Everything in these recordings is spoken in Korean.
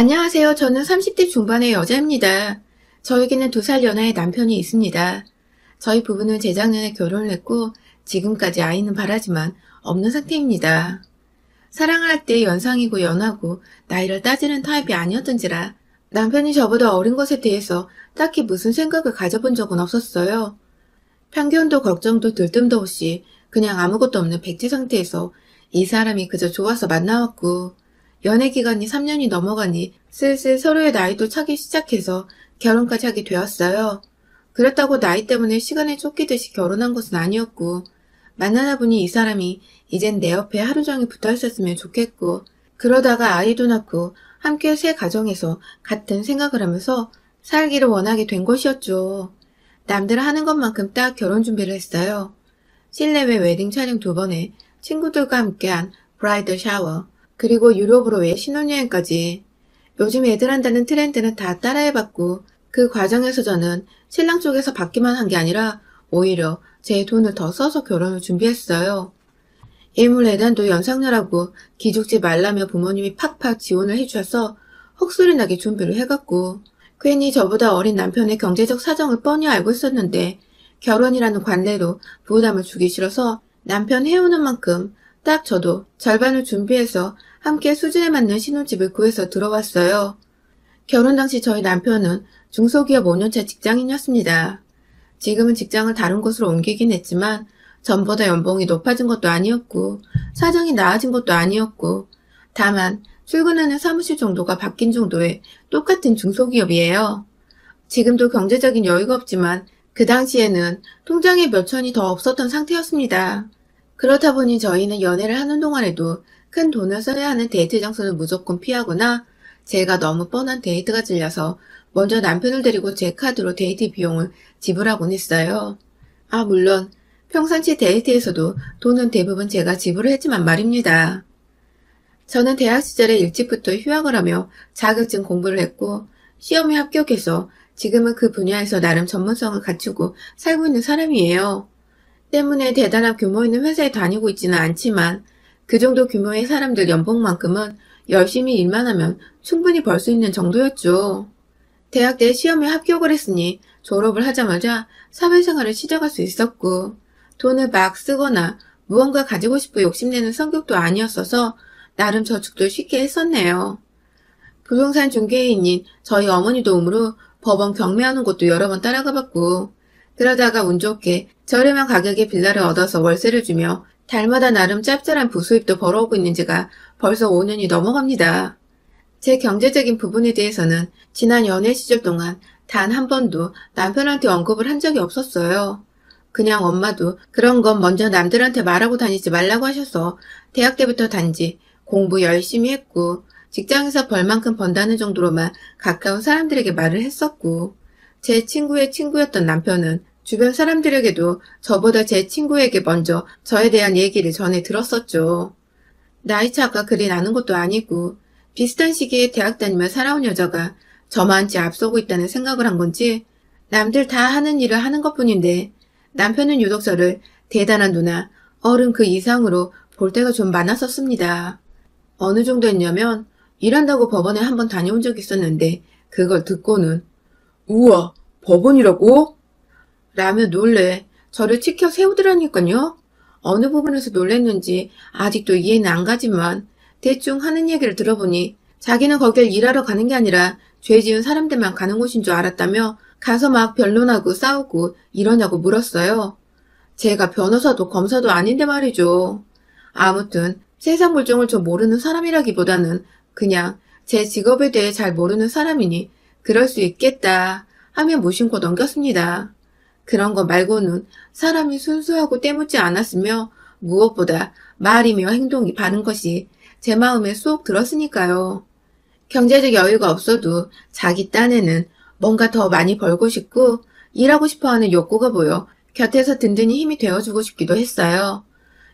안녕하세요. 저는 30대 중반의 여자입니다. 저에게는 2살 연하의 남편이 있습니다. 저희 부부는 재작년에 결혼을 했고 지금까지 아이는 바라지만 없는 상태입니다. 사랑을 할 때 연상이고 연하고 나이를 따지는 타입이 아니었던지라 남편이 저보다 어린 것에 대해서 딱히 무슨 생각을 가져본 적은 없었어요. 편견도 걱정도 들뜸도 없이 그냥 아무것도 없는 백지 상태에서 이 사람이 그저 좋아서 만나왔고 연애 기간이 3년이 넘어가니 슬슬 서로의 나이도 차기 시작해서 결혼까지 하게 되었어요. 그렇다고 나이 때문에 시간에 쫓기듯이 결혼한 것은 아니었고 만나다 보니 이 사람이 이젠 내 옆에 하루 종일 붙어 있었으면 좋겠고 그러다가 아이도 낳고 함께 새 가정에서 같은 생각을 하면서 살기를 원하게 된 것이었죠. 남들 하는 것만큼 딱 결혼 준비를 했어요. 실내외 웨딩 촬영 2번에 친구들과 함께한 브라이덜 샤워, 그리고 유럽으로 외 신혼여행까지. 요즘 애들 한다는 트렌드는 다 따라해봤고 그 과정에서 저는 신랑 쪽에서 받기만 한 게 아니라 오히려 제 돈을 더 써서 결혼을 준비했어요. 일물예단도 연상녀라고 기죽지 말라며 부모님이 팍팍 지원을 해주셔서 헛소리 나게 준비를 해갔고 괜히 저보다 어린 남편의 경제적 사정을 뻔히 알고 있었는데 결혼이라는 관례로 부담을 주기 싫어서 남편 해오는 만큼 딱 저도 절반을 준비해서 함께 수준에 맞는 신혼집을 구해서 들어왔어요. 결혼 당시 저희 남편은 중소기업 5년차 직장인이었습니다. 지금은 직장을 다른 곳으로 옮기긴 했지만 전보다 연봉이 높아진 것도 아니었고 사정이 나아진 것도 아니었고 다만 출근하는 사무실 정도가 바뀐 정도의 똑같은 중소기업이에요. 지금도 경제적인 여유가 없지만 그 당시에는 통장에 몇 천이 더 없었던 상태였습니다. 그렇다 보니 저희는 연애를 하는 동안에도 큰 돈을 써야 하는 데이트 장소는 무조건 피하거나 제가 너무 뻔한 데이트가 질려서 먼저 남편을 데리고 제 카드로 데이트 비용을 지불하곤 했어요. 물론 평상시 데이트에서도 돈은 대부분 제가 지불을 했지만 말입니다. 저는 대학 시절에 일찍부터 휴학을 하며 자격증 공부를 했고 시험에 합격해서 지금은 그 분야에서 나름 전문성을 갖추고 살고 있는 사람이에요. 때문에 대단한 규모 있는 회사에 다니고 있지는 않지만 그 정도 규모의 사람들 연봉만큼은 열심히 일만 하면 충분히 벌 수 있는 정도였죠. 대학 때 시험에 합격을 했으니 졸업을 하자마자 사회생활을 시작할 수 있었고 돈을 막 쓰거나 무언가 가지고 싶어 욕심내는 성격도 아니었어서 나름 저축도 쉽게 했었네요. 부동산 중개인인 저희 어머니 도움으로 법원 경매하는 곳도 여러 번 따라가 봤고 그러다가 운 좋게 저렴한 가격에 빌라를 얻어서 월세를 주며 달마다 나름 짭짤한 부수입도 벌어오고 있는 지가 벌써 5년이 넘어갑니다. 제 경제적인 부분에 대해서는 지난 연애 시절 동안 단 한 번도 남편한테 언급을 한 적이 없었어요. 그냥 엄마도 그런 건 먼저 남들한테 말하고 다니지 말라고 하셔서 대학 때부터 단지 공부 열심히 했고 직장에서 벌만큼 번다는 정도로만 가까운 사람들에게 말을 했었고 제 친구의 친구였던 남편은 주변 사람들에게도 저보다 제 친구에게 먼저 저에 대한 얘기를 전해 들었었죠. 나이차가 그리 나는 것도 아니고 비슷한 시기에 대학 다니며 살아온 여자가 저만치 앞서고 있다는 생각을 한 건지 남들 다 하는 일을 하는 것뿐인데 남편은 유독 저를 대단한 누나, 어른 그 이상으로 볼 때가 좀 많았었습니다. 어느 정도였냐면 일한다고 법원에 한번 다녀온 적이 있었는데 그걸 듣고는 우와, 법원이라고? 라며 놀래 저를 치켜 세우더라니까요. 어느 부분에서 놀랬는지 아직도 이해는 안 가지만 대충 하는 얘기를 들어보니 자기는 거길 일하러 가는 게 아니라 죄 지은 사람들만 가는 곳인 줄 알았다며 가서 막 변론하고 싸우고 이러냐고 물었어요. 제가 변호사도 검사도 아닌데 말이죠. 아무튼 세상 물정을 좀 모르는 사람이라기보다는 그냥 제 직업에 대해 잘 모르는 사람이니 그럴 수 있겠다 하며 무심코 넘겼습니다. 그런 거 말고는 사람이 순수하고 때묻지 않았으며 무엇보다 말이며 행동이 바른 것이 제 마음에 쏙 들었으니까요. 경제적 여유가 없어도 자기 딴에는 뭔가 더 많이 벌고 싶고 일하고 싶어하는 욕구가 보여 곁에서 든든히 힘이 되어주고 싶기도 했어요.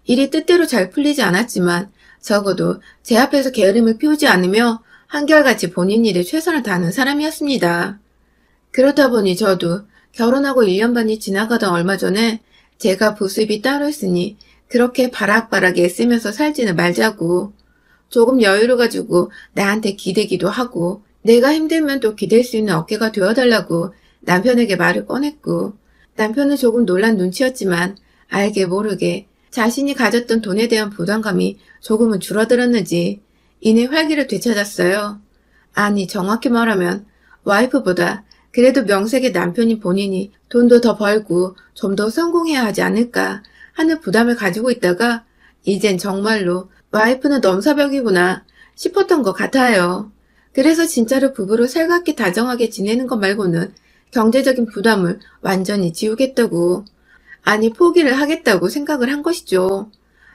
일이 뜻대로 잘 풀리지 않았지만 적어도 제 앞에서 게으름을 피우지 않으며 한결같이 본인 일에 최선을 다하는 사람이었습니다. 그렇다 보니 저도 결혼하고 1년 반이 지나가던 얼마 전에 제가 부수입이 따로 있으니 그렇게 바락바락 애쓰면서 살지는 말자고 조금 여유를 가지고 나한테 기대기도 하고 내가 힘들면 또 기댈 수 있는 어깨가 되어달라고 남편에게 말을 꺼냈고 남편은 조금 놀란 눈치였지만 알게 모르게 자신이 가졌던 돈에 대한 부담감이 조금은 줄어들었는지 이내 활기를 되찾았어요. 아니 정확히 말하면 와이프보다 그래도 명색의 남편인 본인이 돈도 더 벌고 좀 더 성공해야 하지 않을까 하는 부담을 가지고 있다가 이젠 정말로 와이프는 넘사벽이구나 싶었던 것 같아요. 그래서 진짜로 부부로 살갑게 다정하게 지내는 것 말고는 경제적인 부담을 완전히 지우겠다고, 아니 포기를 하겠다고 생각을 한 것이죠.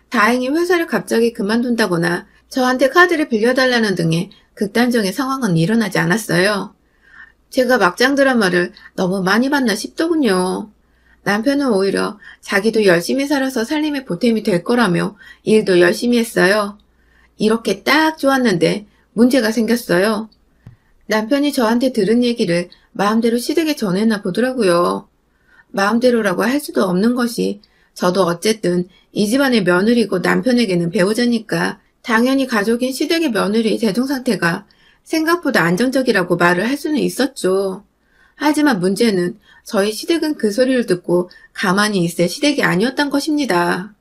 다행히 회사를 갑자기 그만둔다거나 저한테 카드를 빌려달라는 등의 극단적인 상황은 일어나지 않았어요. 제가 막장 드라마를 너무 많이 봤나 싶더군요. 남편은 오히려 자기도 열심히 살아서 살림의 보탬이 될 거라며 일도 열심히 했어요. 이렇게 딱 좋았는데 문제가 생겼어요. 남편이 저한테 들은 얘기를 마음대로 시댁에 전해나 보더라고요. 마음대로라고 할 수도 없는 것이 저도 어쨌든 이 집안의 며느리고 남편에게는 배우자니까 당연히 가족인 시댁의 며느리의 재정 상태가 생각보다 안정적이라고 말을 할 수는 있었죠. 하지만 문제는 저희 시댁은 그 소리를 듣고 가만히 있을 시댁이 아니었던 것입니다.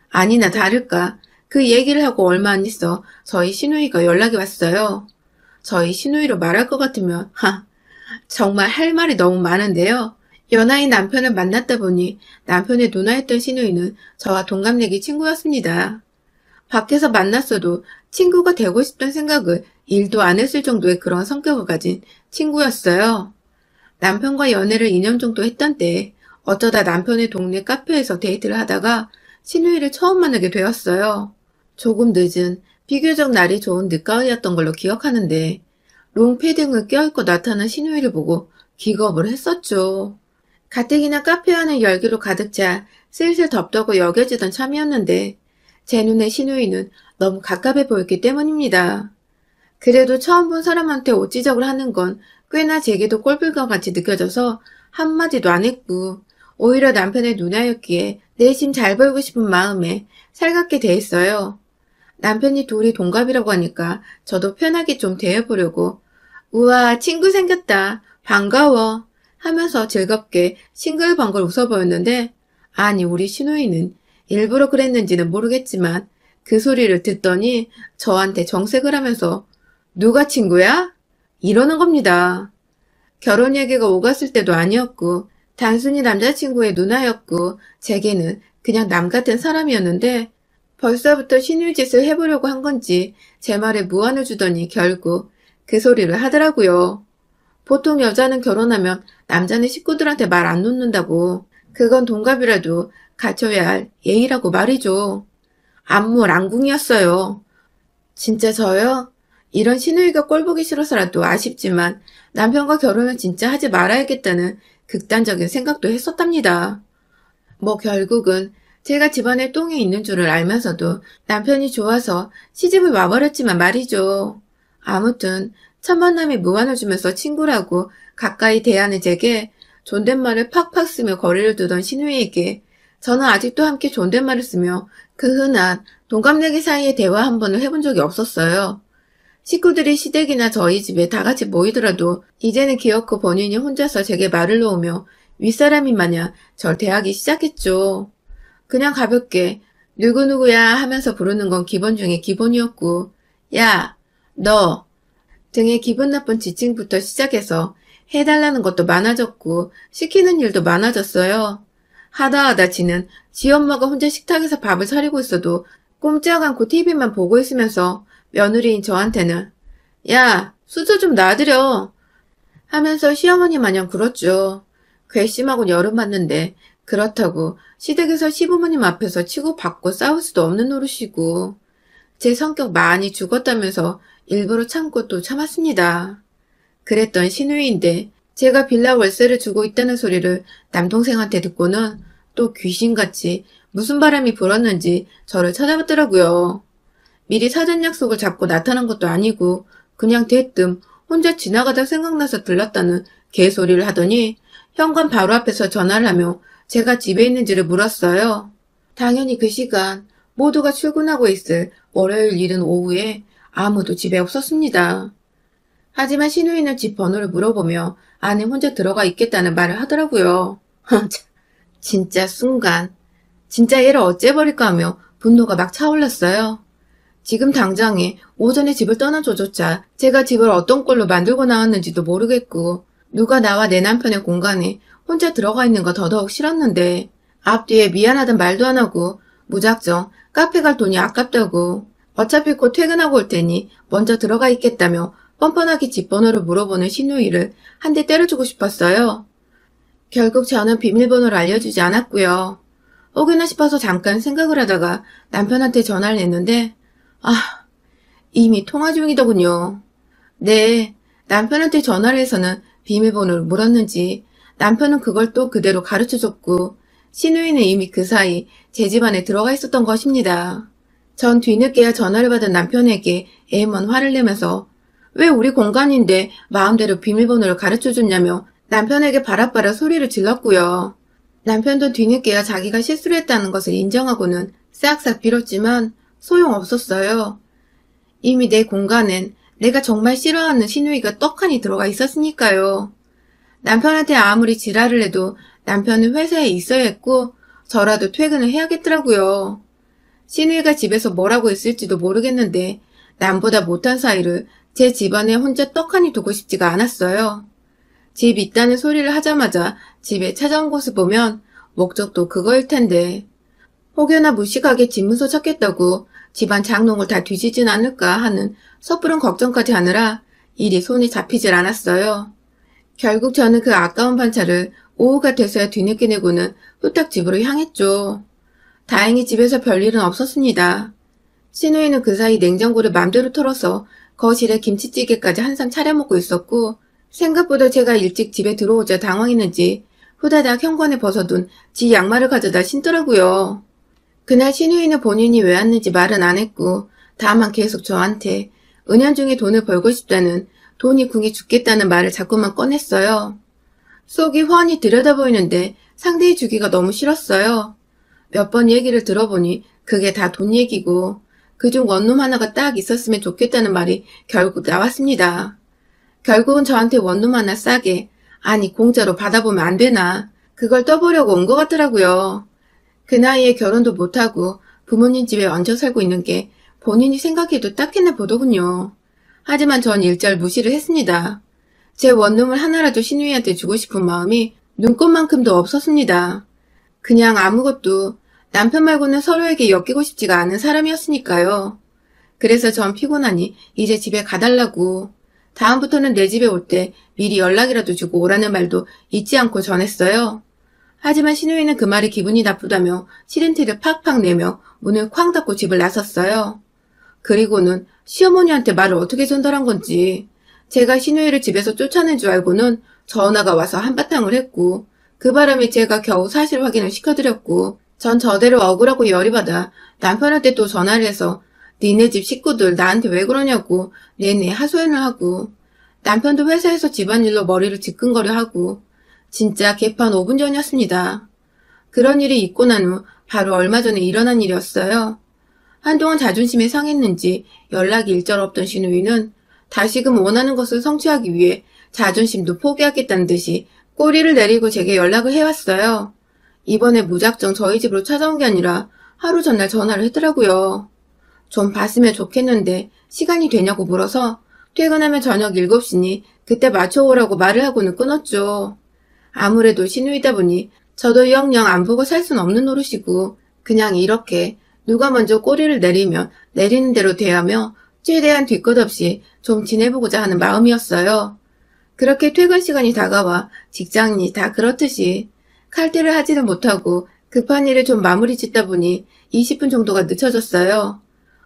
아니나 다를까 그 얘기를 하고 얼마 안 있어 저희 시누이가 연락이 왔어요. 저희 시누이로 말할 것 같으면 정말 할 말이 너무 많은데요. 연하인 남편을 만났다 보니 남편의 누나였던 시누이는 저와 동갑내기 친구였습니다. 밖에서 만났어도 친구가 되고 싶던 생각을 일도 안 했을 정도의 그런 성격을 가진 친구였어요. 남편과 연애를 2년 정도 했던 때 어쩌다 남편의 동네 카페에서 데이트를 하다가 시누이를 처음 만나게 되었어요. 조금 늦은 비교적 날이 좋은 늦가을이었던 걸로 기억하는데 롱패딩을 껴입고 나타난 시누이를 보고 기겁을 했었죠. 가뜩이나 카페 안에 열기로 가득 차 슬슬 덥다고 여겨지던 참이었는데 제 눈에 시누이는 너무 갑갑해 보였기 때문입니다. 그래도 처음 본 사람한테 옷지적을 하는 건 꽤나 제게도 꼴불견 같이 느껴져서 한마디도 안 했고 오히려 남편의 누나였기에 내심 잘 보이고 싶은 마음에 살갑게 대했어요. 남편이 둘이 동갑이라고 하니까 저도 편하게 좀 대해보려고 우와 친구 생겼다 반가워 하면서 즐겁게 싱글벙글 웃어보였는데 아니 우리 시누이는 일부러 그랬는지는 모르겠지만 그 소리를 듣더니 저한테 정색을 하면서 누가 친구야? 이러는 겁니다. 결혼 얘기가 오갔을 때도 아니었고 단순히 남자친구의 누나였고 제게는 그냥 남 같은 사람이었는데 벌써부터 시누이 짓을 해보려고 한 건지 제 말에 무안을 주더니 결국 그 소리를 하더라고요. 보통 여자는 결혼하면 남자는 식구들한테 말 안 놓는다고. 그건 동갑이라도 갖춰야 할 예의라고 말이죠. 안무랑궁이었어요. 진짜 저요? 이런 시누이가 꼴보기 싫어서라도 아쉽지만 남편과 결혼을 진짜 하지 말아야겠다는 극단적인 생각도 했었답니다. 뭐 결국은 제가 집안에 똥이 있는 줄을 알면서도 남편이 좋아서 시집을 와버렸지만 말이죠. 아무튼 첫 만남에 무안을 주면서 친구라고 가까이 대하는 제게 존댓말을 팍팍 쓰며 거리를 두던 시누이에게 저는 아직도 함께 존댓말을 쓰며 그 흔한 동갑내기 사이의 대화 한 번을 해본 적이 없었어요. 식구들이 시댁이나 저희 집에 다 같이 모이더라도 이제는 기어코 본인이 혼자서 제게 말을 놓으며 윗사람인 마냥 절 대하기 시작했죠. 그냥 가볍게 누구누구야 하면서 부르는 건 기본 중에 기본이었고 야, 너 등의 기분 나쁜 지칭부터 시작해서 해달라는 것도 많아졌고 시키는 일도 많아졌어요. 하다 지는 지 엄마가 혼자 식탁에서 밥을 차리고 있어도 꼼짝 않고 TV만 보고 있으면서 며느리인 저한테는 야, 수저 좀 놔드려 하면서 시어머니 마냥 굴었죠. 괘씸하고 열은 받는데 그렇다고 시댁에서 시부모님 앞에서 치고받고 싸울 수도 없는 노릇이고 제 성격 많이 죽었다면서 일부러 참고 또 참았습니다. 그랬던 시누이인데 제가 빌라 월세를 주고 있다는 소리를 남동생한테 듣고는 또 귀신같이 무슨 바람이 불었는지 저를 찾아봤더라고요. 미리 사전 약속을 잡고 나타난 것도 아니고 그냥 대뜸 혼자 지나가다 생각나서 들렀다는 개소리를 하더니 현관 바로 앞에서 전화를 하며 제가 집에 있는지를 물었어요. 당연히 그 시간 모두가 출근하고 있을 월요일 이른 오후에 아무도 집에 없었습니다. 하지만 신우이는 집 번호를 물어보며 안에 혼자 들어가 있겠다는 말을 하더라고요. 진짜 순간, 진짜 얘를 어째버릴까 하며 분노가 막 차올랐어요. 지금 당장에 오전에 집을 떠나줘조차 제가 집을 어떤 꼴로 만들고 나왔는지도 모르겠고 누가 나와 내 남편의 공간에 혼자 들어가 있는 거 더더욱 싫었는데 앞뒤에 미안하단 말도 안 하고 무작정 카페 갈 돈이 아깝다고 어차피 곧 퇴근하고 올 테니 먼저 들어가 있겠다며 뻔뻔하게 집 번호를 물어보는 신우이를 한 대 때려주고 싶었어요. 결국 저는 비밀번호를 알려주지 않았고요. 혹여나 싶어서 잠깐 생각을 하다가 남편한테 전화를 했는데 이미 통화 중이더군요. 네, 남편한테 전화를 해서는 비밀번호를 물었는지 남편은 그걸 또 그대로 가르쳐줬고 신우이는 이미 그 사이 제 집안에 들어가 있었던 것입니다. 전 뒤늦게야 전화를 받은 남편에게 애먼 화를 내면서 왜 우리 공간인데 마음대로 비밀번호를 가르쳐줬냐며 남편에게 바라바라 소리를 질렀고요. 남편도 뒤늦게야 자기가 실수를 했다는 것을 인정하고는 싹싹 빌었지만 소용없었어요. 이미 내 공간엔 내가 정말 싫어하는 신우이가 떡하니 들어가 있었으니까요. 남편한테 아무리 지랄을 해도 남편은 회사에 있어야 했고 저라도 퇴근을 해야겠더라고요. 신우이가 집에서 뭘 하고 있을지도 모르겠는데 남보다 못한 사이를 제 집안에 혼자 떡하니 두고 싶지가 않았어요. 집 있다는 소리를 하자마자 집에 찾아온 것을 보면 목적도 그거일 텐데 혹여나 무식하게 집문서 찾겠다고 집안 장롱을 다 뒤지진 않을까 하는 섣부른 걱정까지 하느라 일이 손에 잡히질 않았어요. 결국 저는 그 아까운 반차를 오후가 돼서야 뒤늦게 내고는 후딱 집으로 향했죠. 다행히 집에서 별일은 없었습니다. 신우이는 그 사이 냉장고를 맘대로 털어서 거실에 김치찌개까지 한상 차려 먹고 있었고 생각보다 제가 일찍 집에 들어오자 당황했는지 후다닥 현관에 벗어둔 지 양말을 가져다 신더라고요. 그날 신우이는 본인이 왜 왔는지 말은 안 했고 다만 계속 저한테 은연중에 돈을 벌고 싶다는 돈이 궁해 죽겠다는 말을 자꾸만 꺼냈어요. 속이 훤히 들여다보이는데 상대해 주기가 너무 싫었어요. 몇 번 얘기를 들어보니 그게 다 돈 얘기고 그중 원룸 하나가 딱 있었으면 좋겠다는 말이 결국 나왔습니다. 결국은 저한테 원룸 하나 싸게, 아니 공짜로 받아보면 안 되나 그걸 떠보려고 온 것 같더라고요. 그 나이에 결혼도 못하고 부모님 집에 얹혀 살고 있는 게 본인이 생각해도 딱했나 보더군요. 하지만 전 일절 무시를 했습니다. 제 원룸을 하나라도 신우이한테 주고 싶은 마음이 눈꼽만큼도 없었습니다. 그냥 아무것도 남편 말고는 서로에게 엮이고 싶지가 않은 사람이었으니까요. 그래서 전 피곤하니 이제 집에 가달라고 다음부터는 내 집에 올 때 미리 연락이라도 주고 오라는 말도 잊지 않고 전했어요. 하지만 신우이는 그 말이 기분이 나쁘다며 싫은 티를 팍팍 내며 문을 쾅 닫고 집을 나섰어요. 그리고는 시어머니한테 말을 어떻게 전달한 건지 제가 신우이를 집에서 쫓아낸 줄 알고는 전화가 와서 한바탕을 했고 그 바람에 제가 겨우 사실 확인을 시켜드렸고 전 저대로 억울하고 열이 받아 남편한테 또 전화를 해서 니네 집 식구들 나한테 왜 그러냐고 내내 하소연을 하고 남편도 회사에서 집안일로 머리를 지끈거려 하고 진짜 개판 5분 전이었습니다. 그런 일이 있고 난 후 바로 얼마 전에 일어난 일이었어요. 한동안 자존심이 상했는지 연락이 일절 없던 신우이는 다시금 원하는 것을 성취하기 위해 자존심도 포기하겠다는 듯이 꼬리를 내리고 제게 연락을 해왔어요. 이번에 무작정 저희 집으로 찾아온 게 아니라 하루 전날 전화를 했더라고요. 좀 봤으면 좋겠는데 시간이 되냐고 물어서 퇴근하면 저녁 7시니 그때 맞춰오라고 말을 하고는 끊었죠. 아무래도 신우이다 보니 저도 영영 안 보고 살 순 없는 노릇이고 그냥 이렇게 누가 먼저 꼬리를 내리면 내리는 대로 대하며 최대한 뒤끝 없이 좀 지내보고자 하는 마음이었어요. 그렇게 퇴근 시간이 다가와 직장인이 다 그렇듯이 칼퇴를 하지는 못하고 급한 일을 좀 마무리 짓다 보니 20분 정도가 늦춰졌어요.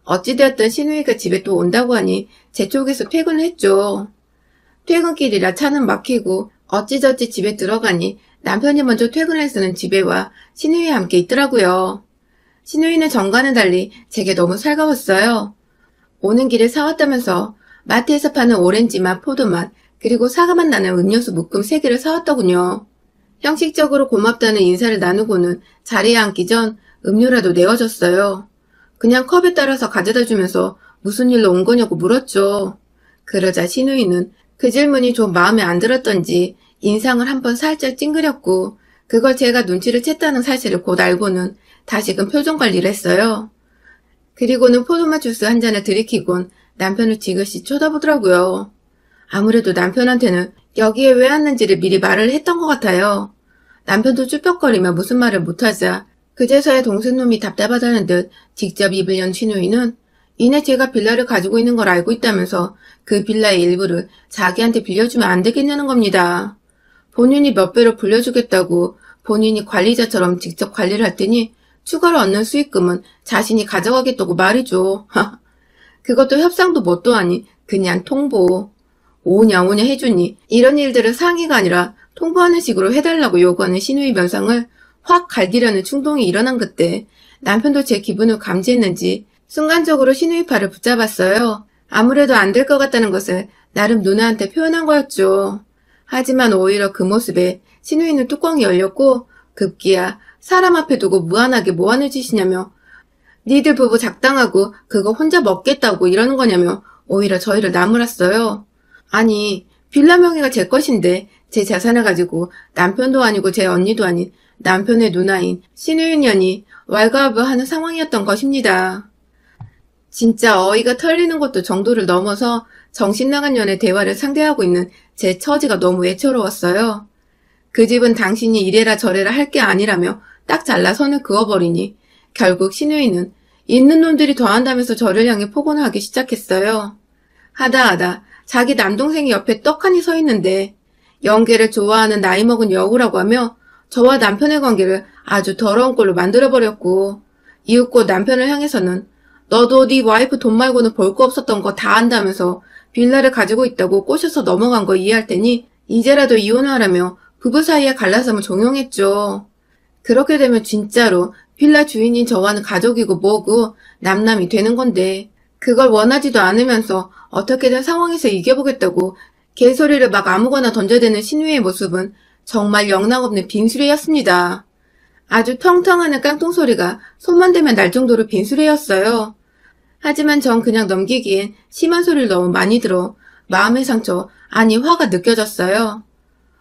어찌되었든 신우이가 집에 또 온다고 하니 제 쪽에서 퇴근을 했죠. 퇴근길이라 차는 막히고 어찌저찌 집에 들어가니 남편이 먼저 퇴근해서는 집에 와 신우이와 함께 있더라고요. 신우이는 전과는 달리 제게 너무 살가웠어요. 오는 길에 사왔다면서 마트에서 파는 오렌지맛, 포도맛, 그리고 사과맛 나는 음료수 묶음 3개를 사왔더군요. 형식적으로 고맙다는 인사를 나누고는 자리에 앉기 전 음료라도 내어줬어요. 그냥 컵에 따라서 가져다 주면서 무슨 일로 온 거냐고 물었죠. 그러자 신우이는 그 질문이 좀 마음에 안 들었던지 인상을 한번 살짝 찡그렸고 그걸 제가 눈치를 챘다는 사실을 곧 알고는 다시금 표정 관리를 했어요. 그리고는 포도맛 주스 한 잔을 들이키곤 남편을 지그시 쳐다보더라고요. 아무래도 남편한테는 여기에 왜 왔는지를 미리 말을 했던 것 같아요. 남편도 쭈뼛거리며 무슨 말을 못하자 그제서야 동생놈이 답답하다는 듯 직접 입을 연 신우이는 이내 제가 빌라를 가지고 있는 걸 알고 있다면서 그 빌라의 일부를 자기한테 빌려주면 안 되겠냐는 겁니다. 본인이 몇 배로 불려주겠다고 본인이 관리자처럼 직접 관리를 했더니 추가로 얻는 수익금은 자신이 가져가겠다고 말이죠. 그것도 협상도 뭣도 아니 그냥 통보. 오냐 해주니 이런 일들을 상의가 아니라 통보하는 식으로 해달라고 요구하는 신우이 면상을 확 갈기려는 충동이 일어난 그때 남편도 제 기분을 감지했는지 순간적으로 신우이 팔을 붙잡았어요. 아무래도 안 될 것 같다는 것을 나름 누나한테 표현한 거였죠. 하지만 오히려 그 모습에 신우이는 뚜껑이 열렸고 급기야 사람 앞에 두고 무한하게 뭐하는 짓이냐며 니들 부부 작당하고 그거 혼자 먹겠다고 이러는 거냐며 오히려 저희를 나무랐어요. 아니 빌라 명의가 제 것인데 제 자산을 가지고 남편도 아니고 제 언니도 아닌 남편의 누나인 신우이 년이 왈가왈부하는 상황이었던 것입니다. 진짜 어이가 털리는 것도 정도를 넘어서 정신나간 년의 대화를 상대하고 있는 제 처지가 너무 애처로웠어요. 그 집은 당신이 이래라 저래라 할 게 아니라며 딱 잘라 선을 그어버리니 결국 신우이는 있는 놈들이 더한다면서 저를 향해 폭언을 하기 시작했어요. 하다 자기 남동생이 옆에 떡하니 서 있는데 연계를 좋아하는 나이 먹은 여우라고 하며 저와 남편의 관계를 아주 더러운 꼴로 만들어버렸고 이윽고 남편을 향해서는 너도 네 와이프 돈 말고는 볼 거 없었던 거 다 안다면서 빌라를 가지고 있다고 꼬셔서 넘어간 거 이해할 테니 이제라도 이혼하라며 부부 사이에 갈라섬을 종용했죠. 그렇게 되면 진짜로 빌라 주인인 저와는 가족이고 뭐고 남남이 되는 건데 그걸 원하지도 않으면서 어떻게든 상황에서 이겨보겠다고 개소리를 막 아무거나 던져대는 신우의 모습은 정말 영락없는 빈수레였습니다. 아주 텅텅하는 깡통소리가 손만 대면 날 정도로 빈수레였어요. 하지만 전 그냥 넘기기엔 심한 소리를 너무 많이 들어 마음의 상처, 아니 화가 느껴졌어요.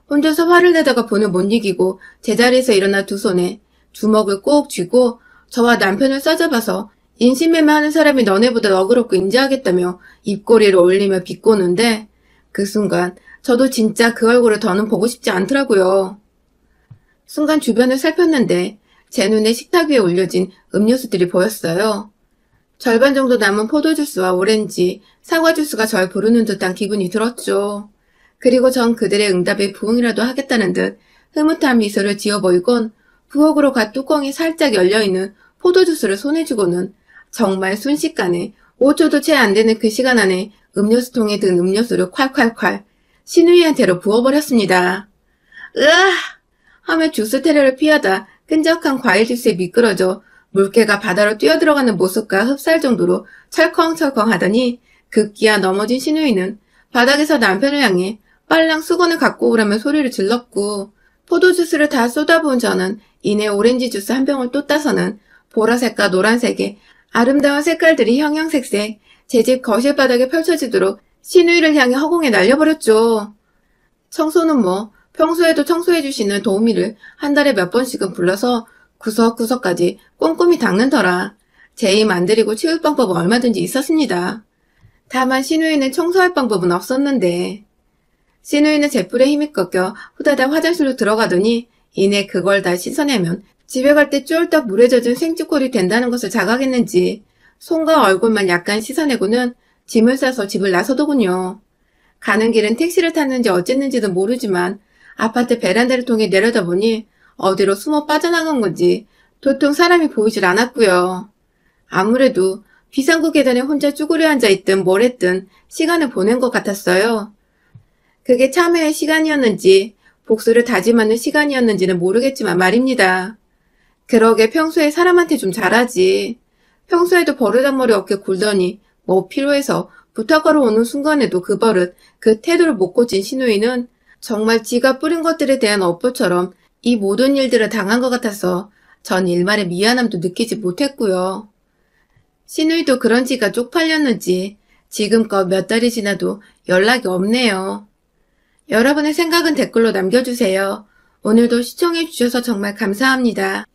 혼자서 화를 내다가 본을 못 이기고 제자리에서 일어나 두 손에 주먹을 꼭 쥐고 저와 남편을 싸잡아서 인신매매하는 사람이 너네보다 너그럽고 인자하겠다며 입꼬리를 올리며 비꼬는데 그 순간 저도 진짜 그 얼굴을 더는 보고 싶지 않더라고요. 순간 주변을 살폈는데 제 눈에 식탁 위에 올려진 음료수들이 보였어요. 절반 정도 남은 포도주스와 오렌지, 사과주스가 절 부르는 듯한 기분이 들었죠. 그리고 전 그들의 응답에 부응이라도 하겠다는 듯 흐뭇한 미소를 지어 보이곤 부엌으로 갓 뚜껑이 살짝 열려있는 포도주스를 손에 쥐고는 정말 순식간에 5초도 채 안 되는 그 시간 안에 음료수통에 든 음료수를 콸콸콸 신우이한테로 부어버렸습니다. 으아! 하며 주스 테러를 피하다 끈적한 과일 주스에 미끄러져 물개가 바다로 뛰어들어가는 모습과 흡사할 정도로 철컹철컹 하더니 급기야 넘어진 신우이는 바닥에서 남편을 향해 빨랑 수건을 갖고 오라며 소리를 질렀고 포도주스를 다 쏟아부은 저는 이내 오렌지 주스 한 병을 또 따서는 보라색과 노란색의 아름다운 색깔들이 형형색색 제 집 거실 바닥에 펼쳐지도록 신우이를 향해 허공에 날려버렸죠. 청소는 뭐 평소에도 청소해주시는 도우미를 한 달에 몇 번씩은 불러서 구석구석까지 꼼꼼히 닦는 터라 제 힘 안 들이고 치울 방법은 얼마든지 있었습니다. 다만 신우이는 청소할 방법은 없었는데 신우이는 제풀에 힘이 꺾여 후다닥 화장실로 들어가더니 이내 그걸 다 씻어내면 집에 갈 때 쫄딱 물에 젖은 생쥐꼴이 된다는 것을 자각했는지 손과 얼굴만 약간 씻어내고는 짐을 싸서 집을 나서더군요. 가는 길은 택시를 탔는지 어쨌는지도 모르지만 아파트 베란다를 통해 내려다보니 어디로 숨어 빠져나간 건지 도통 사람이 보이질 않았고요. 아무래도 비상구 계단에 혼자 쭈그려 앉아있든 뭘 했든 시간을 보낸 것 같았어요. 그게 참회의 시간이었는지 복수를 다짐하는 시간이었는지는 모르겠지만 말입니다. 그러게 평소에 사람한테 좀 잘하지. 평소에도 버르장머리 어깨 굴더니 뭐 필요해서 부탁하러 오는 순간에도 그 버릇, 그 태도를 못 고친 신우이는 정말 지가 뿌린 것들에 대한 업보처럼 이 모든 일들을 당한 것 같아서 전 일말의 미안함도 느끼지 못했고요. 시누이도 그런 지가 쪽팔렸는지 지금껏 몇 달이 지나도 연락이 없네요. 여러분의 생각은 댓글로 남겨주세요. 오늘도 시청해주셔서 정말 감사합니다.